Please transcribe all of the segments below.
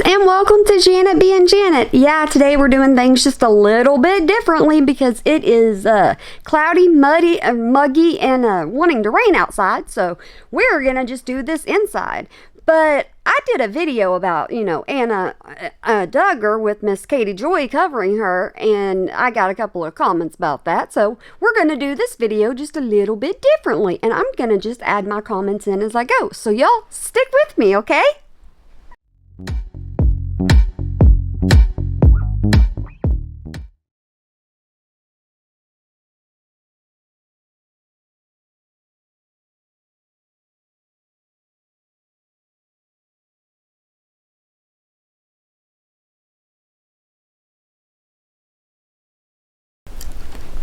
And welcome to Janet being Janet. Yeah, today we're doing things just a little bit differently because it is cloudy, muggy, and wanting to rain outside. So we're gonna just do this inside. But I did a video about, Anna Duggar with Miss Katie Joy covering her, and I got a couple of comments about that. So we're going to do this video just a little bit differently, and I'm going to just add my comments in as I go. So y'all stick with me, okay?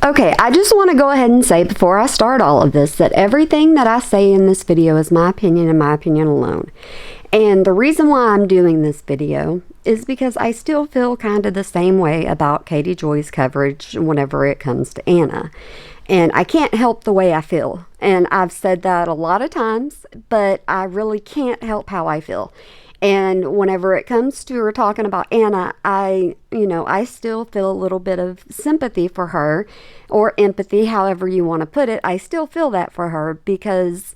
Okay, I just want to go ahead and say before I start all of this that everything that I say in this video is my opinion and my opinion alone. And the reason why I'm doing this video is because I still feel kind of the same way about Katie Joy's coverage whenever it comes to Anna. And I can't help the way I feel. And I've said that a lot of times, but I really can't help how I feel. And whenever it comes to her talking about Anna, I still feel a little bit of sympathy for her, or empathy, however you want to put it. I still feel that for her because,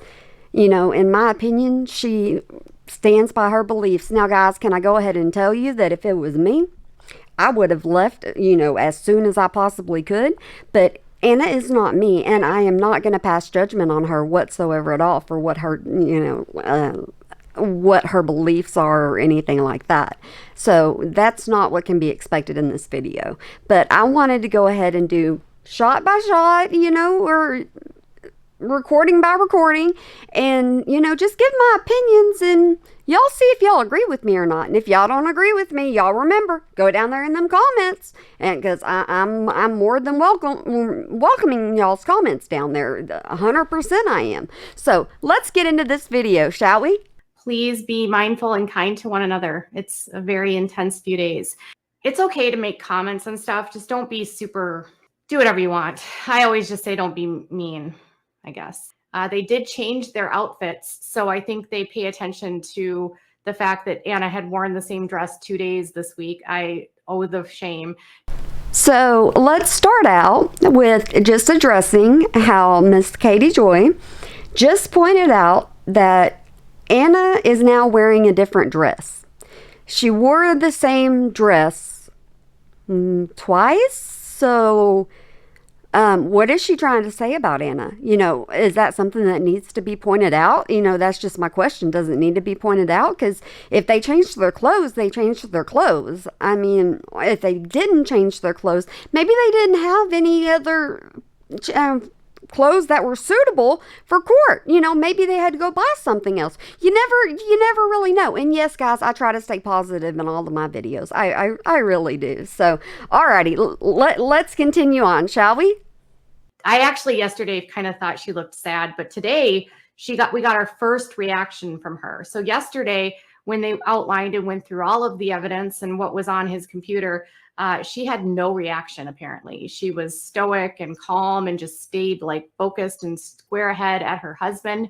in my opinion, she stands by her beliefs. Now, guys, can I go ahead and tell you that if it was me, I would have left, as soon as I possibly could. But Anna is not me, and I am not going to pass judgment on her whatsoever at all for what her, what her beliefs are or anything like that. So that's not what can be expected in this video. But I wanted to go ahead and do shot by shot, or recording by recording, and just give my opinions, and y'all see if y'all agree with me or not. And if y'all don't agree with me, y'all remember, go down there in them comments, and because I'm more than welcoming y'all's comments down there. 100% I am. So let's get into this video, shall we? Please be mindful and kind to one another. It's a very intense few days. It's okay to make comments and stuff. Just don't be do whatever you want. I always just say don't be mean, I guess. They did change their outfits. So I think they pay attention to the fact that Anna had worn the same dress 2 days this week. I owe the shame. So let's start out with just addressing how Miss Katie Joy just pointed out that Anna is now wearing a different dress. She wore the same dress twice. So what is she trying to say about Anna? Is that something that needs to be pointed out? That's just my question. Does it need to be pointed out? Because if they changed their clothes, they changed their clothes. I mean, if they didn't change their clothes, maybe they didn't have any other clothes that were suitable for court. Maybe they had to go buy something else. You never really know. And yes, guys, I try to stay positive in all of my videos. I really do. So, alrighty, let's continue on, shall we? I actually yesterday kind of thought she looked sad, but today we got our first reaction from her. So yesterday, when they outlined and went through all of the evidence and what was on his computer, she had no reaction, apparently. She was stoic and calm and just stayed focused and square ahead at her husband.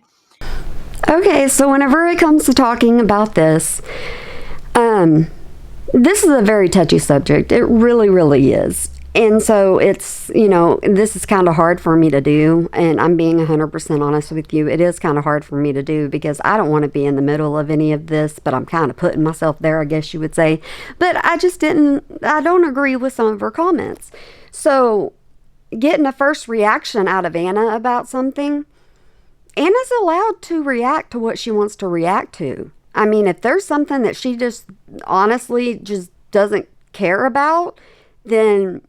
Okay, so whenever it comes to talking about this is a very touchy subject. It really, really is. And so it's, this is kind of hard for me to do, and I'm being 100% honest with you. It is kind of hard for me to do because I don't want to be in the middle of any of this, but I'm kind of putting myself there, I guess you would say. But I don't agree with some of her comments. So getting a first reaction out of Anna about something, Anna's allowed to react to what she wants to react to. I mean, if there's something that she just honestly just doesn't care about, then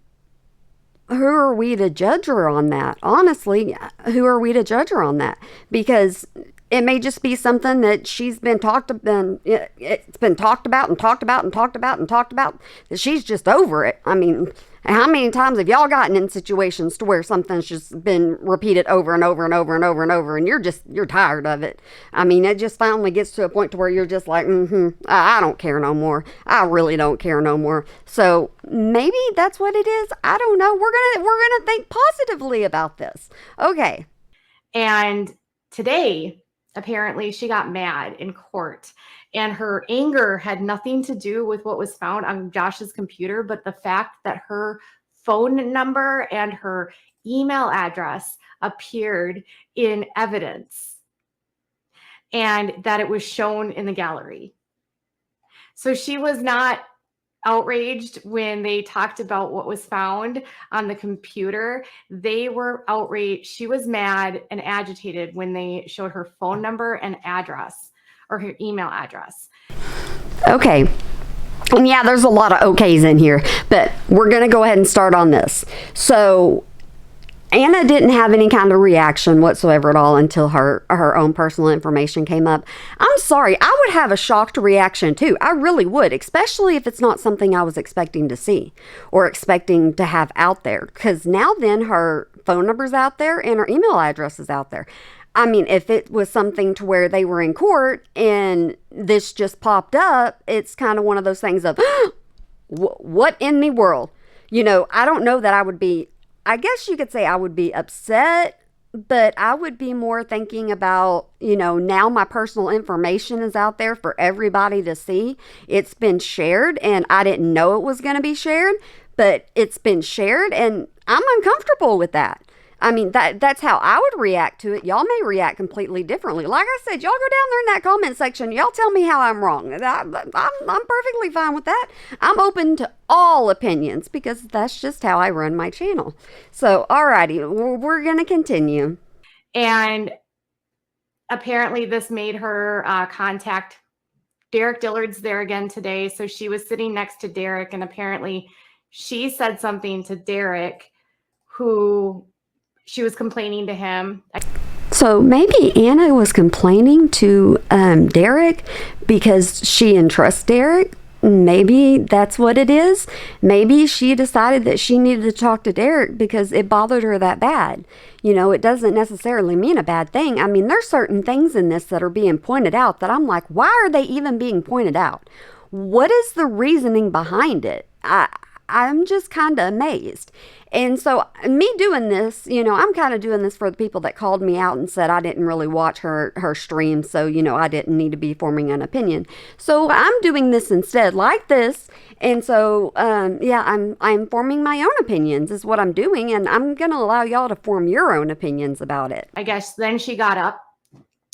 who are we to judge her on that? Honestly, who are we to judge her on that? Because it may just be something that it's been talked about and talked about and talked about and talked about, that she's just over it. I mean, how many times have y'all gotten in situations to where something's just been repeated over and over and over and over and over, and you're tired of it? I mean, it just finally gets to a point to where you're just like, I don't care no more. I really don't care no more. So maybe that's what it is. I don't know. We're gonna think positively about this. Okay. And today, apparently, she got mad in court And her anger had nothing to do with what was found on Josh's computer, but the fact that her phone number and her email address appeared in evidence and that it was shown in the gallery. So she was not outraged when they talked about what was found on the computer. They were outraged. She was mad and agitated when they showed her phone number and address, or her email address. Okay. And yeah, there's a lot of okays in here, but we're going to go ahead and start on this. So Anna didn't have any kind of reaction whatsoever at all until her own personal information came up. I'm sorry, I would have a shocked reaction too. I really would, especially if it's not something I was expecting to see or expecting to have out there. Because now then her phone number's out there and her email address is out there. I mean, if it was something to where they were in court and this just popped up, it's kind of one of those things of, what in the world? You know, I don't know that I would be, I guess you could say I would be upset, but I would be more thinking about, you know, now my personal information is out there for everybody to see. It's been shared and I didn't know it was going to be shared, but it's been shared and I'm uncomfortable with that. I mean, that's how I would react to it. Y'all may react completely differently. Like I said, y'all go down there in that comment section. Y'all tell me how I'm wrong. I'm perfectly fine with that. I'm open to all opinions because that's just how I run my channel. So, alrighty, we're going to continue. And apparently this made her contact Derek Dillard's there again today. So she was sitting next to Derek, and apparently she said something to Derek, who she was complaining to him. So maybe Anna was complaining to Derek because she entrusts Derek. Maybe that's what it is. Maybe she decided that she needed to talk to Derek because it bothered her that bad. You know, it doesn't necessarily mean a bad thing. I mean, there's certain things in this that are being pointed out that I'm like, why are they even being pointed out? What is the reasoning behind it? I'm just kind of amazed. And so me doing this, you know, I'm kind of doing this for the people that called me out and said I didn't really watch her stream. So, you know, I didn't need to be forming an opinion. So I'm doing this instead like this. And so, yeah, I'm forming my own opinions is what I'm doing. And I'm going to allow y'all to form your own opinions about it. I guess then she got up,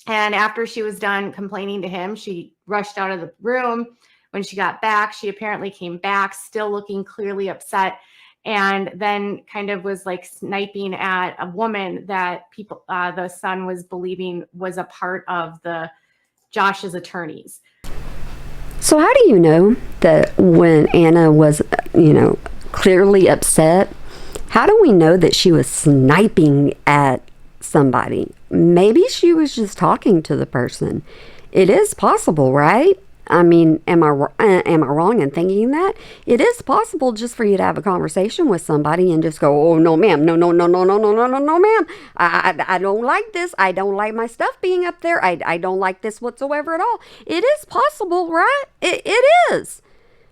and after she was done complaining to him, she rushed out of the room. When she got back, she apparently came back still looking clearly upset, and then kind of was like sniping at a woman that people, the son was believing was a part of the Josh's attorneys. So how do you know that when Anna was, you know, clearly upset, how do we know that she was sniping at somebody? Maybe she was just talking to the person. It is possible, right? I mean, am I wrong in thinking that? It is possible just for you to have a conversation with somebody and just go, oh, no, ma'am. No, ma'am. I don't like this. I don't like my stuff being up there. I don't like this whatsoever at all. It is possible, right? It is.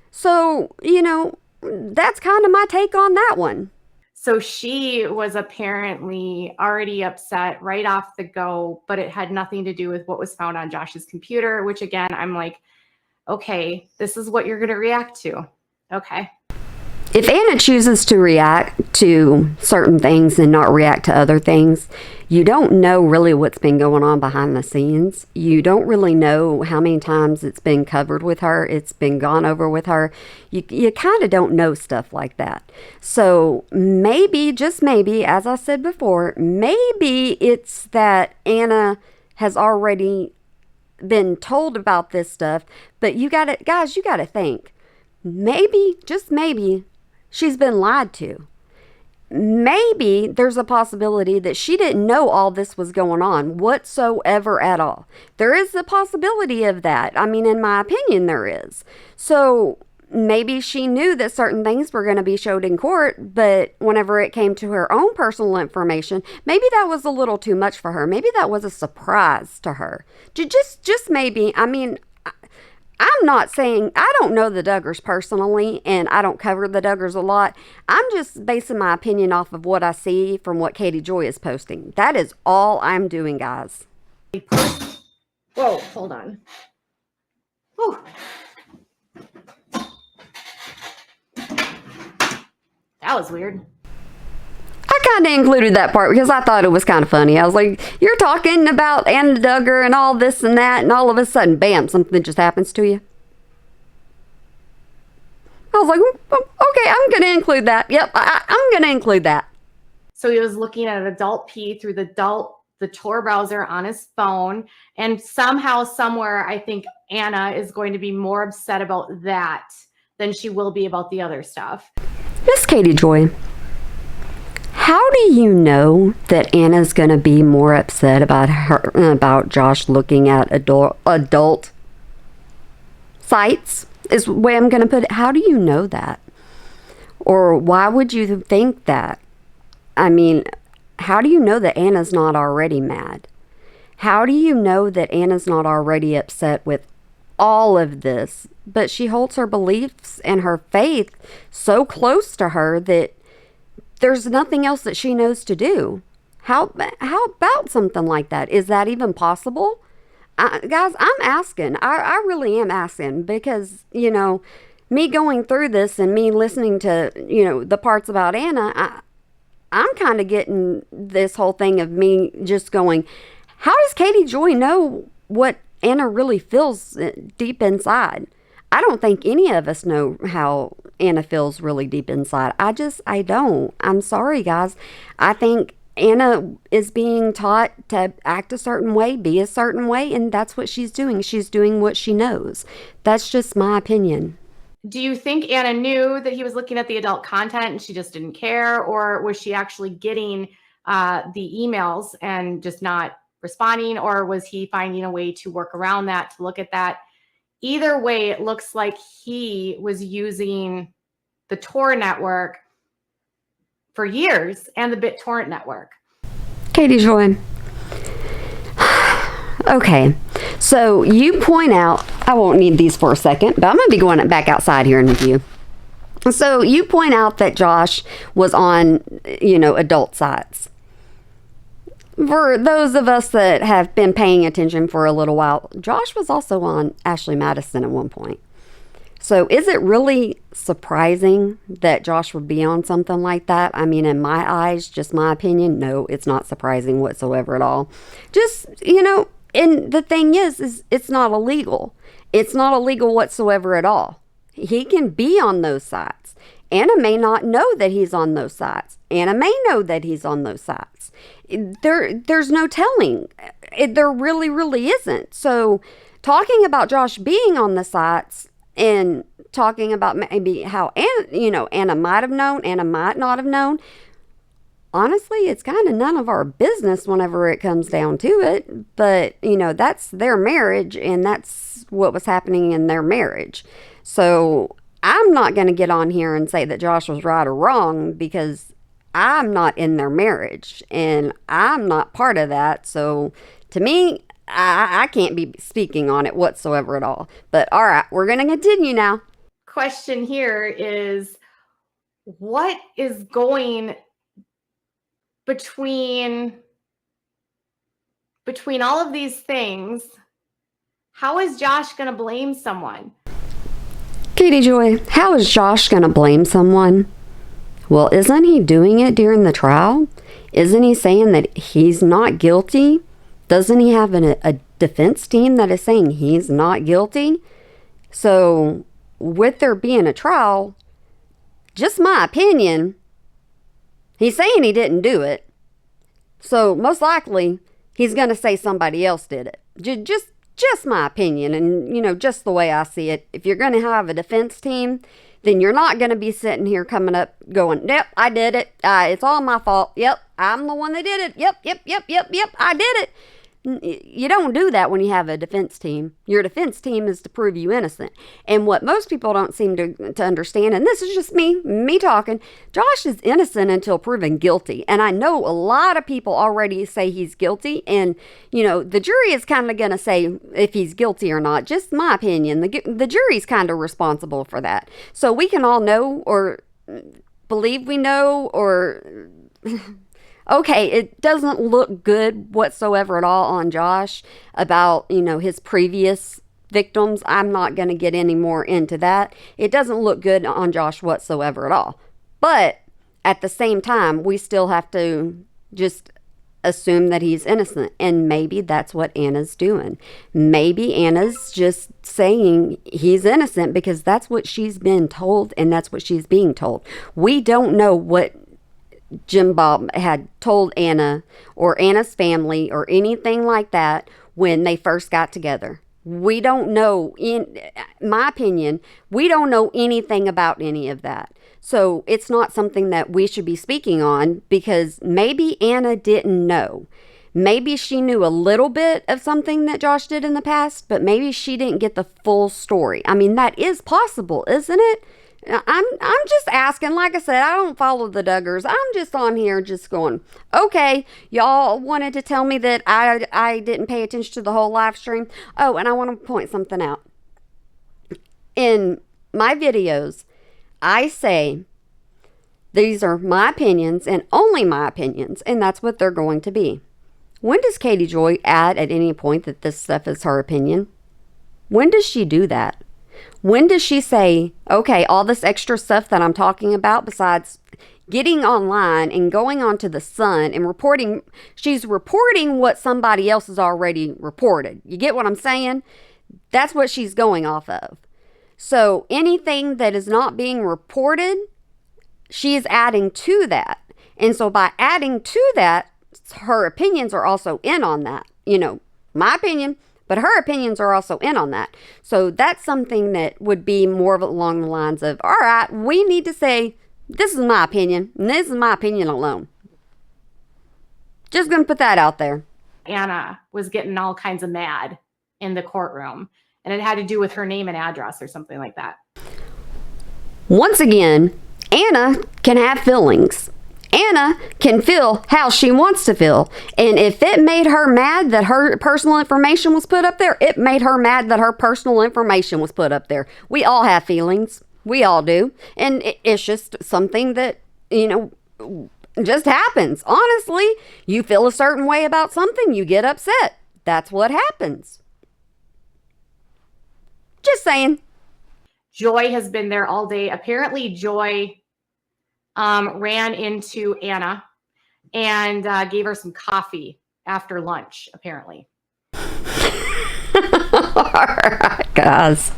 So, you know, that's kind of my take on that one. So she was apparently already upset right off the go, but it had nothing to do with what was found on Josh's computer, which again, I'm like, okay, this is what you're going to react to. Okay. If Anna chooses to react to certain things and not react to other things, you don't know really what's been going on behind the scenes. You don't really know how many times it's been covered with her. It's been gone over with her. You kind of don't know stuff like that. So maybe, just maybe, as I said before, maybe it's that Anna has already been told about this stuff, but you got to think, maybe, just maybe, she's been lied to. Maybe there's a possibility that she didn't know all this was going on whatsoever at all. There is a possibility of that. I mean, in my opinion, there is. So maybe she knew that certain things were going to be showed in court, but whenever it came to her own personal information, maybe that was a little too much for her. Maybe that was a surprise to her. Just maybe. I mean, I'm not saying, I don't know the Duggars personally, and I don't cover the Duggars a lot. I'm just basing my opinion off of what I see from what Katie Joy is posting. That is all I'm doing, guys. Whoa, hold on. Whew. That was weird. I kind of included that part because I thought it was kind of funny. I was like, you're talking about Anna Duggar and all this and that, and all of a sudden, bam, something just happens to you. I was like, okay, I'm going to include that. Yep, I'm going to include that. So he was looking at adult P through the Tor browser on his phone. And somehow, somewhere, I think Anna is going to be more upset about that than she will be about the other stuff. Miss Katie Joy, how do you know that Anna's going to be more upset about Josh looking at adult sites? Is the way I'm going to put it. How do you know that? Or why would you think that? I mean, how do you know that Anna's not already mad? How do you know that Anna's not already upset with all of this? But she holds her beliefs and her faith so close to her that there's nothing else that she knows to do. How about something like that? Is that even possible? Guys, I'm asking. I really am asking because, me going through this and me listening to, the parts about Anna, I'm kind of getting this whole thing of me just going, how does Katie Joy know what Anna really feels deep inside? I don't think any of us know how Anna feels really deep inside. I don't. I'm sorry, guys. I think Anna is being taught to act a certain way, be a certain way, and that's what she's doing. She's doing what she knows. That's just my opinion. Do you think Anna knew that he was looking at the adult content and she just didn't care? Or was she actually getting the emails and just not responding? Or was he finding a way to work around that, to look at that? Either way, it looks like he was using the Tor network for years and the BitTorrent network. Katie Joy. Okay, so you point out, I won't need these for a second, but I'm going to be going back outside here in a few. So you point out that Josh was on, adult sites. For those of us that have been paying attention for a little while, Josh was also on Ashley Madison at one point. So is it really surprising that Josh would be on something like that? I mean, in my eyes, just my opinion, no, it's not surprising whatsoever at all. Just, and the thing is it's not illegal. It's not illegal whatsoever at all. He can be on those sites. Anna may not know that he's on those sites. Anna may know that he's on those sites. There's no telling. There really, really isn't. So talking about Josh being on the sites and talking about maybe how Anna might have known, Anna might not have known, honestly, it's kind of none of our business whenever it comes down to it. But, that's their marriage and that's what was happening in their marriage. So I'm not going to get on here and say that Josh was right or wrong because I'm not in their marriage and I'm not part of that. So to me, I can't be speaking on it whatsoever at all. But all right, we're going to continue now. Question here is, what is going between all of these things? How is Josh going to blame someone? Katie Joy, how is Josh going to blame someone? Well, isn't he doing it during the trial? Isn't he saying that he's not guilty? Doesn't he have a defense team that is saying he's not guilty? So, with there being a trial, just my opinion, he's saying he didn't do it. So, most likely, he's going to say somebody else did it. Just my opinion, and just the way I see it. If you're going to have a defense team, then you're not going to be sitting here coming up going, yep, I did it. It's all my fault. Yep, I'm the one that did it. Yep, I did it. You don't do that when you have a defense team. Your defense team is to prove you innocent. And what most people don't seem to understand, and this is just me talking, Josh is innocent until proven guilty. And I know a lot of people already say he's guilty. And, the jury is kind of going to say if he's guilty or not. Just my opinion. The jury's kind of responsible for that. So we can all know or believe we know or... Okay, it doesn't look good whatsoever at all on Josh about, his previous victims. I'm not going to get any more into that. It doesn't look good on Josh whatsoever at all. But at the same time, we still have to just assume that he's innocent. And maybe that's what Anna's doing. Maybe Anna's just saying he's innocent because that's what she's been told and that's what she's being told. We don't know what Jim Bob had told Anna or Anna's family or anything like that when they first got together. We don't know, in my opinion, we don't know anything about any of that. So it's not something that we should be speaking on because maybe Anna didn't know. Maybe she knew a little bit of something that Josh did in the past, but maybe she didn't get the full story. I mean, that is possible, isn't it? I'm just asking. Like I said, I don't follow the Duggars. I'm just on here just going, okay, y'all wanted to tell me that I didn't pay attention to the whole live stream. Oh, and I want to point something out. In my videos, I say these are my opinions and only my opinions, and that's what they're going to be. When does Katie Joy add at any point that this stuff is her opinion? When does she do that? When does she say, okay, all this extra stuff that I'm talking about besides getting online and going onto the Sun and reporting, she's reporting what somebody else has already reported. You get what I'm saying? That's what she's going off of. So anything that is not being reported, she is adding to that. And so by adding to that, her opinions are also in on that. You know, my opinion, but her opinions are also in on that. So that's something that would be more of along the lines of, all right, we need to say, this is my opinion, and this is my opinion alone. Just going to put that out there. Anna was getting all kinds of mad in the courtroom, and it had to do with her name and address or something like that. Once again, Anna can have feelings. Anna can feel how she wants to feel. And if it made her mad that her personal information was put up there, it made her mad that her personal information was put up there. We all have feelings. We all do. And it's just something that, you know, just happens. Honestly, you feel a certain way about something, you get upset. That's what happens. Just saying. Joy has been there all day. Apparently, Joy ran into Anna and gave her some coffee after lunch, apparently. All right, guys.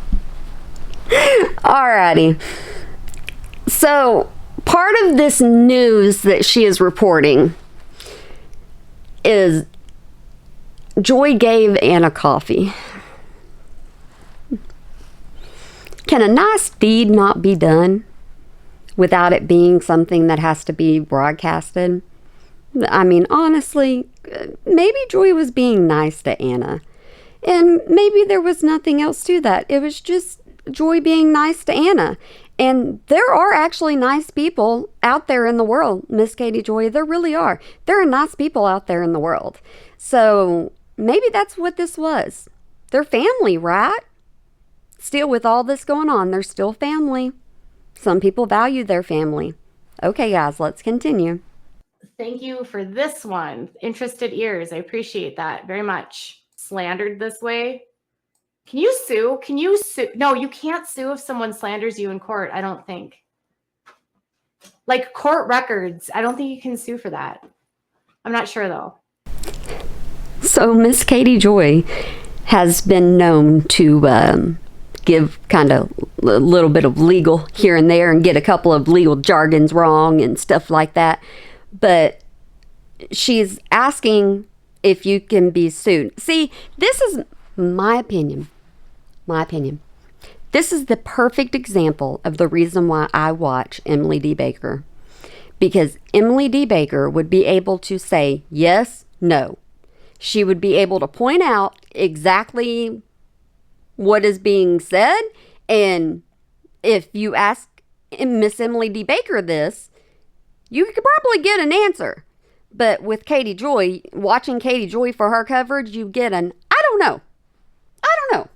Alrighty. So, part of this news that she is reporting is Joy gave Anna coffee. Can a nice deed not be done without it being something that has to be broadcasted? I mean, honestly, maybe Joy was being nice to Anna. And maybe there was nothing else to that. It was just Joy being nice to Anna. And there are actually nice people out there in the world, Miss Katie Joy. There really are. There are nice people out there in the world. So maybe that's what this was. They're family, right? Still, with all this going on, they're still family. Some people value their family. Okay, guys, let's continue. Thank you for this one. Interested ears. I appreciate that very much. Slandered this way. Can you sue? Can you sue? No, you can't sue if someone slanders you in court, I don't think. Like court records, I don't think you can sue for that. I'm not sure, though. So Miss Katie Joy has been known to give kind of a little bit of legal here and there and get a couple of legal jargons wrong and stuff like that. But she's asking if you can be sued. See, this is my opinion. My opinion. This is the perfect example of the reason why I watch Emily D. Baker. Because Emily D. Baker would be able to say yes, no. She would be able to point out exactly what is being said. And if you ask Miss Emily D. Baker this, you could probably get an answer. But with Katie Joy, watching Katie Joy for her coverage, you get an, I don't know. I don't know.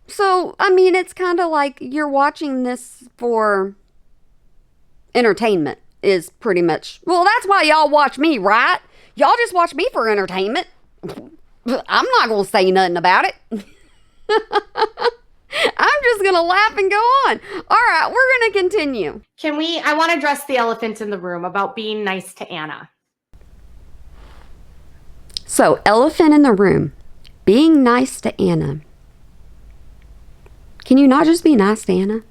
So, I mean, it's kind of like you're watching this for entertainment is pretty much, well, that's why y'all watch me, right? Y'all just watch me for entertainment. I'm not going to say nothing about it. I'm just going to laugh and go on. All right, we're going to continue. I want to address the elephant in the room about being nice to Anna. So, elephant in the room, being nice to Anna. Can you not just be nice to Anna?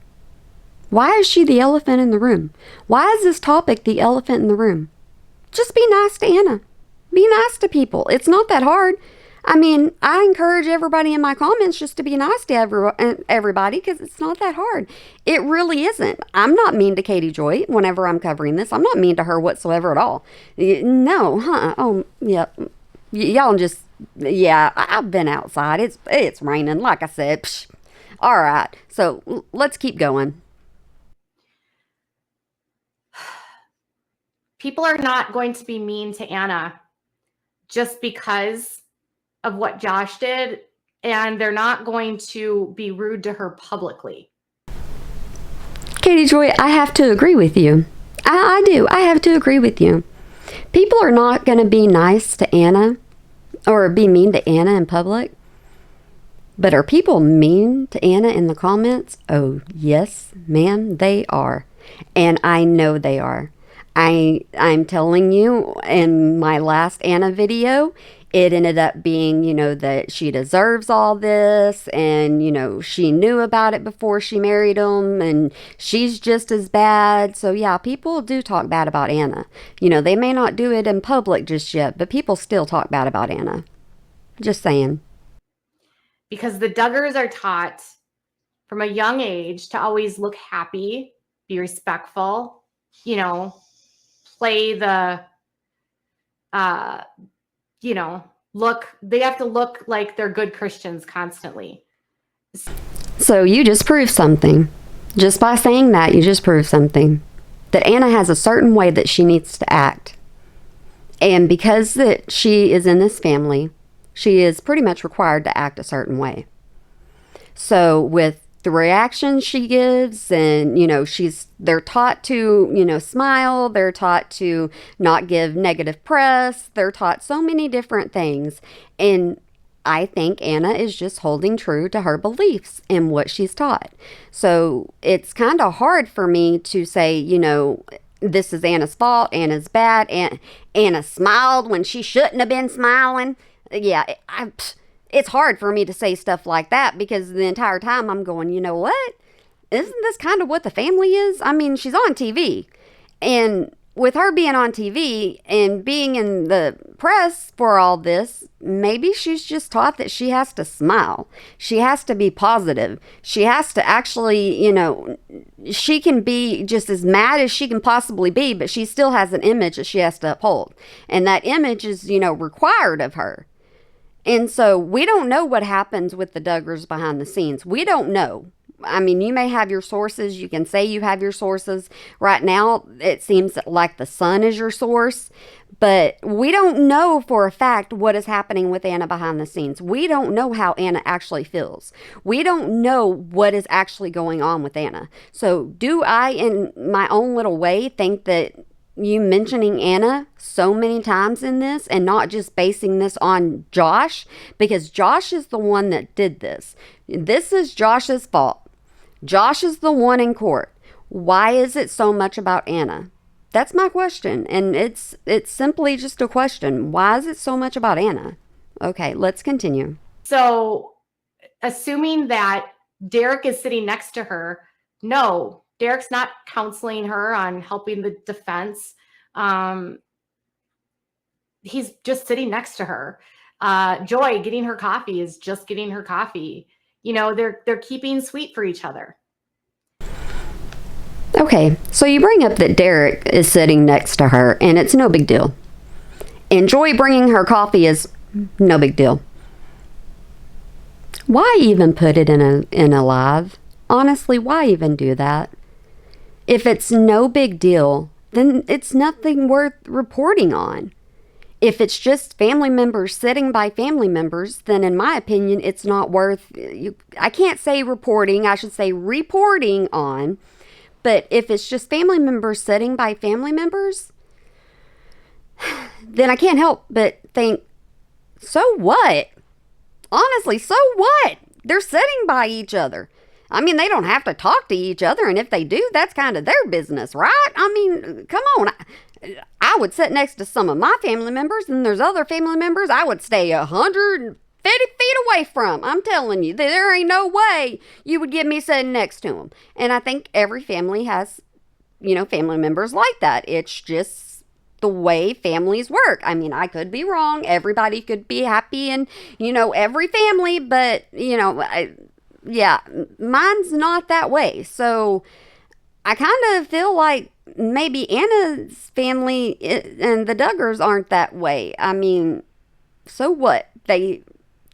Why is she the elephant in the room? Why is this topic the elephant in the room? Just be nice to Anna. Be nice to people. It's not that hard. I mean, I encourage everybody in my comments just to be nice to everybody because it's not that hard. It really isn't. I'm not mean to Katie Joy whenever I'm covering this. I'm not mean to her whatsoever at all. No, huh? Oh, yeah. Y'all just, yeah, I've been outside. It's raining, like I said. Psh. All right, so let's keep going. People are not going to be mean to Anna just because of what Josh did, and they're not going to be rude to her publicly. Katie Joy, I have to agree with you. I do. I have to agree with you. People are not going to be nice to Anna or be mean to Anna in public. But are people mean to Anna in the comments? Oh, yes, ma'am, they are. And I know they are. I'm telling you, in my last Anna video, it ended up being, that she deserves all this and, she knew about it before she married him and she's just as bad. So, yeah, people do talk bad about Anna. They may not do it in public just yet, but people still talk bad about Anna. Just saying. Because the Duggars are taught from a young age to always look happy, be respectful, play the, they have to look like they're good Christians constantly. So you just proved something. Just by saying that, you just proved something. That Anna has a certain way that she needs to act. And because that she is in this family, she is pretty much required to act a certain way. So with the reactions she gives and, they're taught to, smile. They're taught to not give negative press. They're taught so many different things. And I think Anna is just holding true to her beliefs and what she's taught. So it's kind of hard for me to say, this is Anna's fault. Anna's bad. Anna smiled when she shouldn't have been smiling. Yeah, it's hard for me to say stuff like that because the entire time I'm going, you know what? Isn't this kind of what the family is? I mean, she's on TV. And with her being on TV and being in the press for all this, maybe she's just taught that she has to smile. She has to be positive. She has to actually, she can be just as mad as she can possibly be, but she still has an image that she has to uphold. And that image is, required of her. And so we don't know what happens with the Duggars behind the scenes. We don't know. I mean, you may have your sources. You can say you have your sources. Right now, it seems like the Sun is your source. But we don't know for a fact what is happening with Anna behind the scenes. We don't know how Anna actually feels. We don't know what is actually going on with Anna. So do I, in my own little way, think that you mentioning Anna so many times in this and not just basing this on Josh, because Josh is the one that did this. This is Josh's fault. Josh is the one in court. Why is it so much about Anna? That's my question. And it's simply just a question. Why is it so much about Anna? Okay, let's continue. So assuming that Derek is sitting next to her, no, Derek's not counseling her on helping the defense. He's just sitting next to her. Joy getting her coffee is just getting her coffee. They're keeping sweet for each other. Okay, so you bring up that Derek is sitting next to her, and it's no big deal. And Joy bringing her coffee is no big deal. Why even put it in a live? Honestly, why even do that? If it's no big deal, then it's nothing worth reporting on. If it's just family members sitting by family members, then in my opinion, it's not worth, I can't say reporting, I should say reporting on. But if it's just family members sitting by family members, then I can't help but think, so what? Honestly, so what? They're sitting by each other. I mean, they don't have to talk to each other, and if they do, that's kind of their business, right? I mean, come on. I would sit next to some of my family members, and there's other family members I would stay 150 feet away from. I'm telling you, there ain't no way you would get me sitting next to them. And I think every family has, family members like that. It's just the way families work. I mean, I could be wrong. Everybody could be happy in, every family, but, yeah, mine's not that way. So I kind of feel like maybe Anna's family and the Duggars aren't that way. I mean, so what? They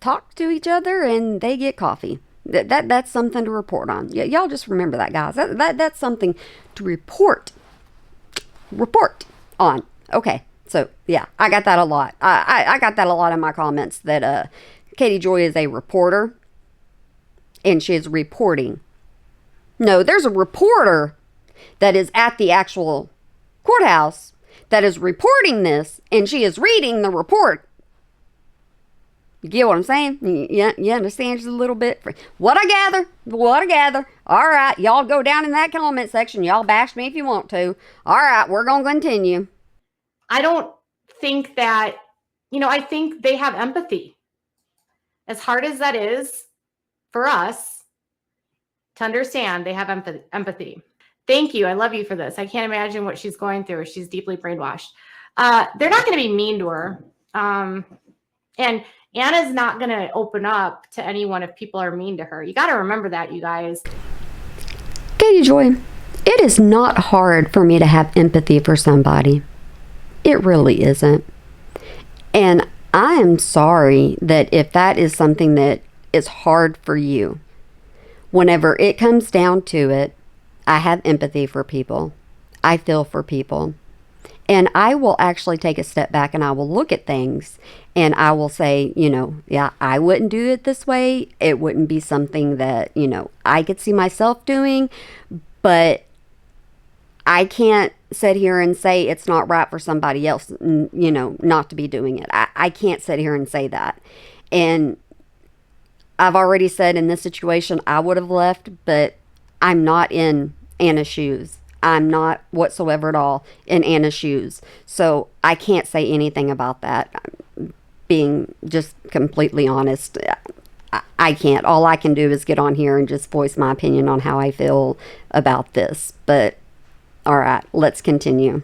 talk to each other and they get coffee. That's something to report on. Y'all just remember that, guys. That's something to report on. Okay, so yeah, I got that a lot. I got that a lot in my comments that Katie Joy is a reporter and she is reporting. No, there's a reporter that is at the actual courthouse that is reporting this, and she is reading the report. You get what I'm saying? You understand just a little bit? What I gather. All right, y'all go down in that comment section. Y'all bash me if you want to. All right, we're going to continue. I don't think that, I think they have empathy. As hard as that is for us to understand, they have empathy. Thank you. I love you for this. I can't imagine what she's going through. She's deeply brainwashed. They're not going to be mean to her. And Anna's not going to open up to anyone if people are mean to her. You got to remember that, you guys. Katie Joy, it is not hard for me to have empathy for somebody. It really isn't. And I am sorry that if that is something that is hard for you, whenever it comes down to it, I have empathy for people. I feel for people. And I will actually take a step back and I will look at things and I will say, yeah, I wouldn't do it this way. It wouldn't be something that, I could see myself doing, but I can't sit here and say it's not right for somebody else, not to be doing it. I can't sit here and say that. And I've already said in this situation, I would have left, but I'm not in Anna's shoes. I'm not whatsoever at all in Anna's shoes. So I can't say anything about that. Being just completely honest, I can't. All I can do is get on here and just voice my opinion on how I feel about this. But all right, let's continue.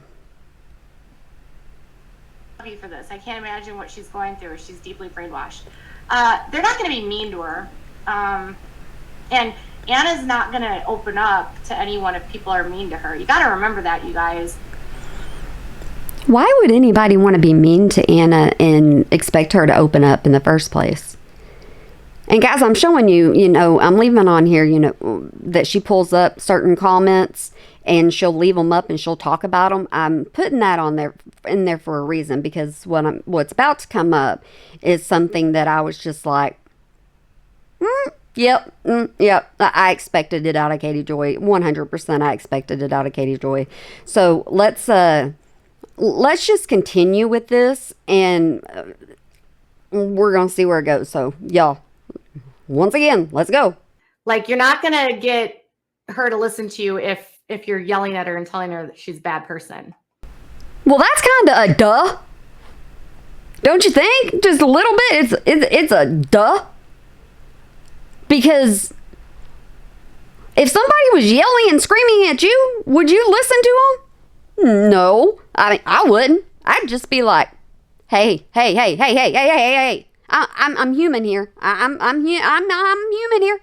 I love you for this. I can't imagine what she's going through. She's deeply brainwashed. They're not going to be mean to her. And Anna's not going to open up to anyone if people are mean to her. You got to remember that, you guys. Why would anybody want to be mean to Anna and expect her to open up in the first place? And guys, I'm showing you, I'm leaving on here, that she pulls up certain comments and she'll leave them up and she'll talk about them. I'm putting that in there for a reason, because what's about to come up is something that I was just like, Yep. I expected it out of Katie Joy. 100% I expected it out of Katie Joy. So let's just continue with this, and we're going to see where it goes. So y'all, once again, let's go. Like, you're not going to get her to listen to you if you're yelling at her and telling her that she's a bad person. Well, that's kind of a duh. Don't you think? Just a little bit. It's a duh. Because if somebody was yelling and screaming at you, would you listen to them? No. I mean, I wouldn't. I'd just be like, hey. I'm human here. I'm human here.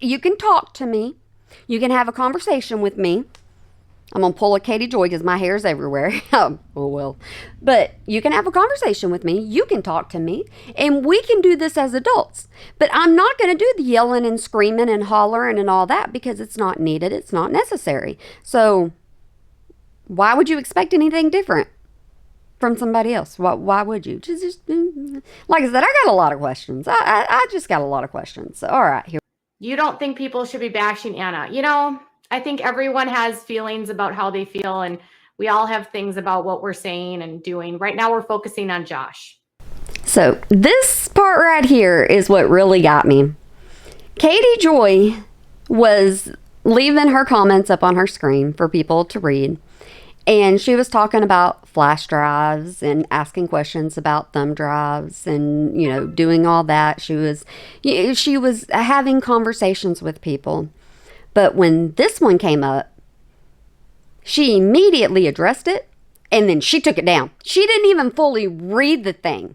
You can talk to me. You can have a conversation with me. I'm going to pull a Katie Joy because my hair's everywhere. Oh, well. But you can have a conversation with me. You can talk to me. And we can do this as adults. But I'm not going to do the yelling and screaming and hollering and all that, because it's not needed. It's not necessary. So why would you expect anything different from somebody else? Why would you? Just like I said, I got a lot of questions. I just got a lot of questions. So, all right. Here. You don't think people should be bashing Anna? I think everyone has feelings about how they feel, and we all have things about what we're saying and doing. Right now, we're focusing on Josh. So this part right here is what really got me. Katie Joy was leaving her comments up on her screen for people to read. And she was talking about flash drives and asking questions about thumb drives and, you know, doing all that. She was having conversations with people. But when this one came up, she immediately addressed it and then she took it down. She didn't even fully read the thing.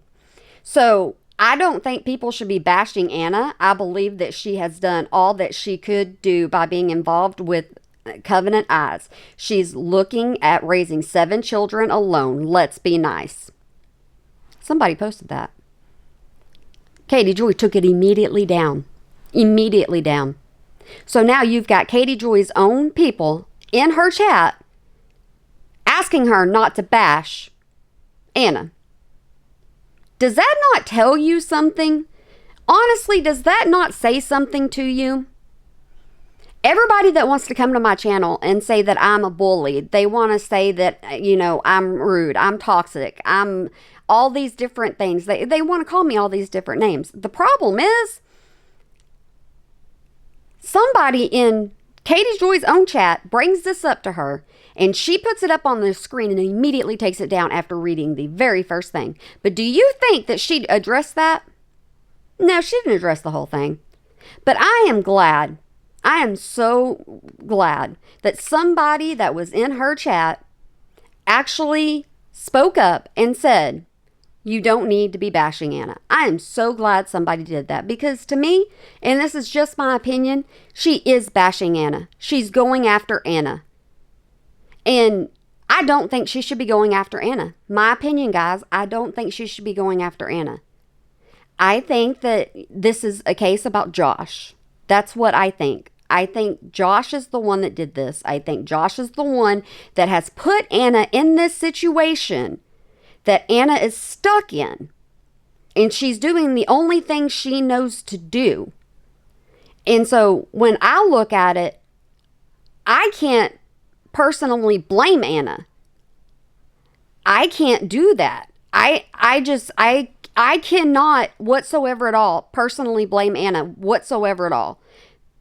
So I don't think people should be bashing Anna. I believe that she has done all that she could do by being involved with Covenant Eyes. She's looking at raising 7 children alone. Let's be nice. Somebody posted that. Katie Joy took it immediately down. Immediately down. So now you've got Katie Joy's own people in her chat asking her not to bash Anna. Does that not tell you something? Honestly, does that not say something to you? Everybody that wants to come to my channel and say that I'm a bully, they want to say that, you know, I'm rude, I'm toxic, I'm all these different things. They want to call me all these different names. The problem is, somebody in Katie Joy's own chat brings this up to her, and she puts it up on the screen and immediately takes it down after reading the very first thing. But do you think that she'd address that? No, she didn't address the whole thing. But I am glad. I am so glad that somebody that was in her chat actually spoke up and said, you don't need to be bashing Anna. I am so glad somebody did that, because to me, and this is just my opinion, she is bashing Anna. She's going after Anna. And I don't think she should be going after Anna. My opinion, guys, I don't think she should be going after Anna. I think that this is a case about Josh. That's what I think. I think Josh is the one that did this. I think Josh is the one that has put Anna in this situation that Anna is stuck in. And she's doing the only thing she knows to do. And so when I look at it, I can't personally blame Anna. I can't do that. I cannot whatsoever at all personally blame Anna whatsoever at all.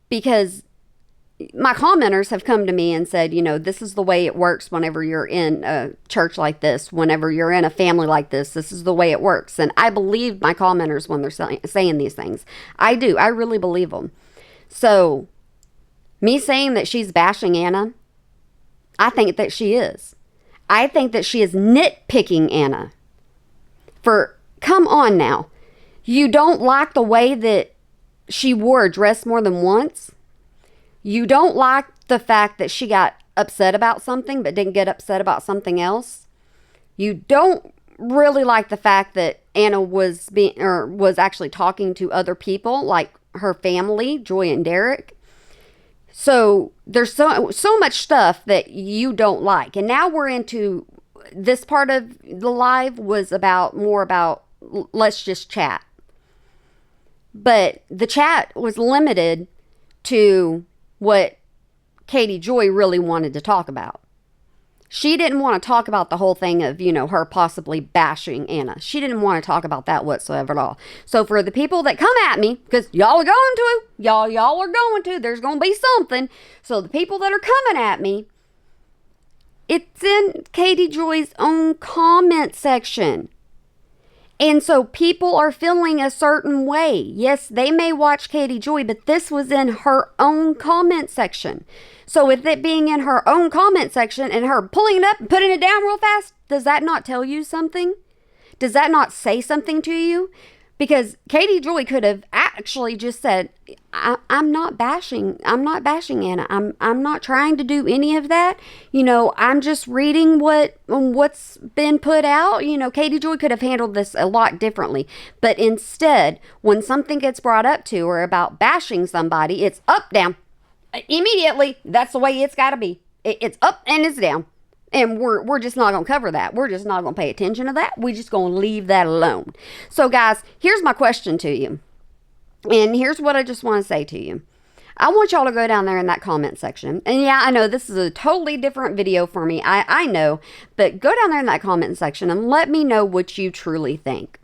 Because my commenters have come to me and said, you know, this is the way it works whenever you're in a church like this, whenever you're in a family like this is the way it works. And I believe my commenters when they're saying these things. I do. I really believe them. So me saying that she's bashing Anna, I think that she is. I think that she is nitpicking Anna. Come on now. You don't like the way that she wore a dress more than once? You don't like the fact that she got upset about something but didn't get upset about something else? You don't really like the fact that Anna was actually talking to other people, like her family, Joy and Derek. So there's so much stuff that you don't like. And now we're into this part of the live was more about let's just chat. But the chat was limited to what Katie Joy really wanted to talk about. She didn't want to talk about the whole thing of, you know, her possibly bashing Anna. She didn't want to talk about that whatsoever at all. So for the people that come at me, because y'all are going to, y'all are going to, there's going to be something. So the people that are coming at me, it's in Katie Joy's own comment section. And so people are feeling a certain way. Yes, they may watch Katie Joy, but this was in her own comment section. So with it being in her own comment section and her pulling it up and putting it down real fast, does that not tell you something? Does that not say something to you? Because Katie Joy could have actually just said, I'm not bashing Anna. I'm not trying to do any of that. You know, I'm just reading what's been put out. You know, Katie Joy could have handled this a lot differently. But instead, when something gets brought up to her about bashing somebody, it's up, down. Immediately, that's the way it's got to be. It's up and it's down. And we're just not going to cover that. We're just not going to pay attention to that. We're just going to leave that alone. So, guys, here's my question to you. And here's what I just want to say to you. I want y'all to go down there in that comment section. And yeah, I know this is a totally different video for me. I know. But go down there in that comment section and let me know what you truly think.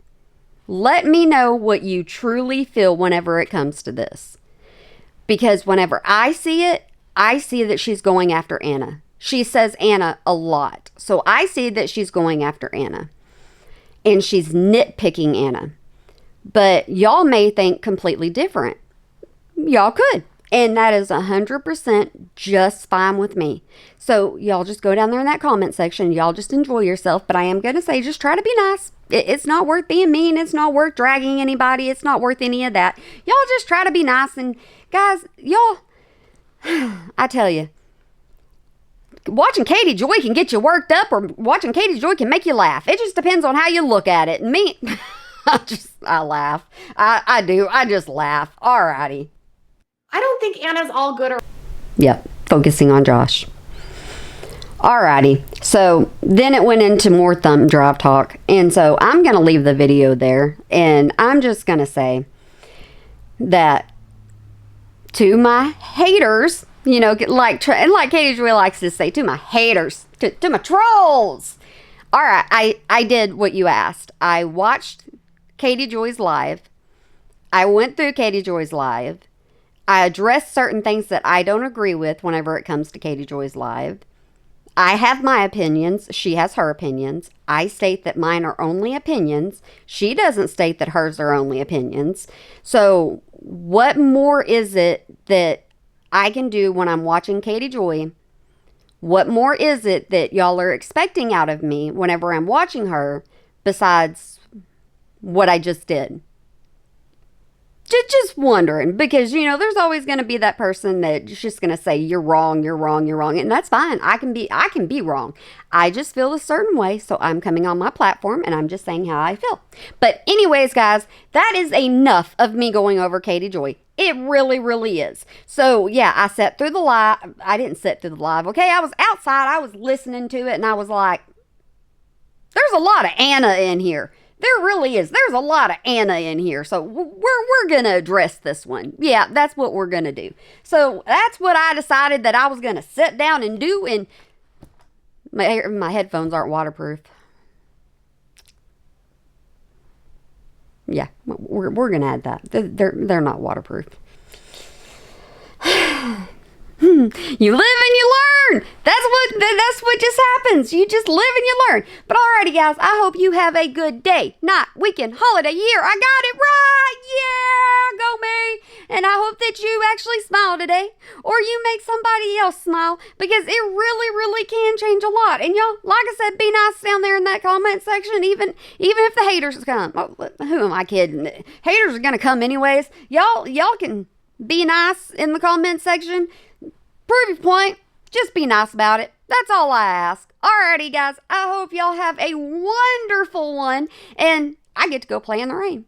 Let me know what you truly feel whenever it comes to this. Because whenever I see it, I see that she's going after Anna. She says Anna a lot. So I see that she's going after Anna. And she's nitpicking Anna. But y'all may think completely different. Y'all could. And that is 100% just fine with me. So y'all just go down there in that comment section. Y'all just enjoy yourself. But I am going to say, just try to be nice. It's not worth being mean. It's not worth dragging anybody. It's not worth any of that. Y'all just try to be nice. And guys, y'all, I tell you, watching Katie Joy can get you worked up, or watching Katie Joy can make you laugh. It just depends on how you look at it. And me, I laugh. I do. I just laugh. Alrighty. I don't think Anna's all good or. Yep. Focusing on Josh. Alrighty. So then it went into more thumb drive talk. And so I'm going to leave the video there. And I'm just going to say that to my haters, you know, like Katie Joy likes to say, to my haters, to my trolls. All right. I did what you asked. I watched Katie Joy's live. I went through Katie Joy's live. I address certain things that I don't agree with whenever it comes to Katie Joy's live. I have my opinions. She has her opinions. I state that mine are only opinions. She doesn't state that hers are only opinions. So what more is it that I can do when I'm watching Katie Joy? What more is it that y'all are expecting out of me whenever I'm watching her besides what I just did? Just wondering, because, you know, there's always going to be that person that's just going to say, you're wrong, you're wrong, you're wrong. And that's fine. I can be wrong. I just feel a certain way. So I'm coming on my platform and I'm just saying how I feel. But anyways, guys, that is enough of me going over Katie Joy. It really, really is. So yeah, I sat through the live. I didn't sit through the live. Okay. I was outside. I was listening to it and I was like, there's a lot of Anna in here. There really is. There's a lot of Anna in here. So we're going to address this one. Yeah, that's what we're going to do. So that's what I decided that I was going to sit down and do. And my headphones aren't waterproof. Yeah, we're going to add that. They're not waterproof. You live and you learn. That's what just happens. You just live and you learn. But alrighty, guys, I hope you have a good day, night, weekend, holiday, year. I got it right. Yeah, go me. And I hope that you actually smile today, or you make somebody else smile, because it really, really can change a lot. And y'all, like I said, be nice down there in that comment section, even if the haters come. Oh, who am I kidding? Haters are gonna come anyways. Y'all can be nice in the comment section. Prove your point. Just be nice about it. That's all I ask. Alrighty, guys. I hope y'all have a wonderful one. And I get to go play in the rain.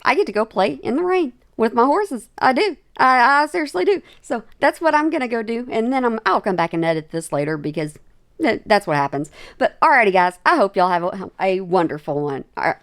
I get to go play in the rain with my horses. I do. I seriously do. So that's what I'm going to go do. And then I'll come back and edit this later, because that's what happens. But alrighty, guys. I hope y'all have a wonderful one. All right.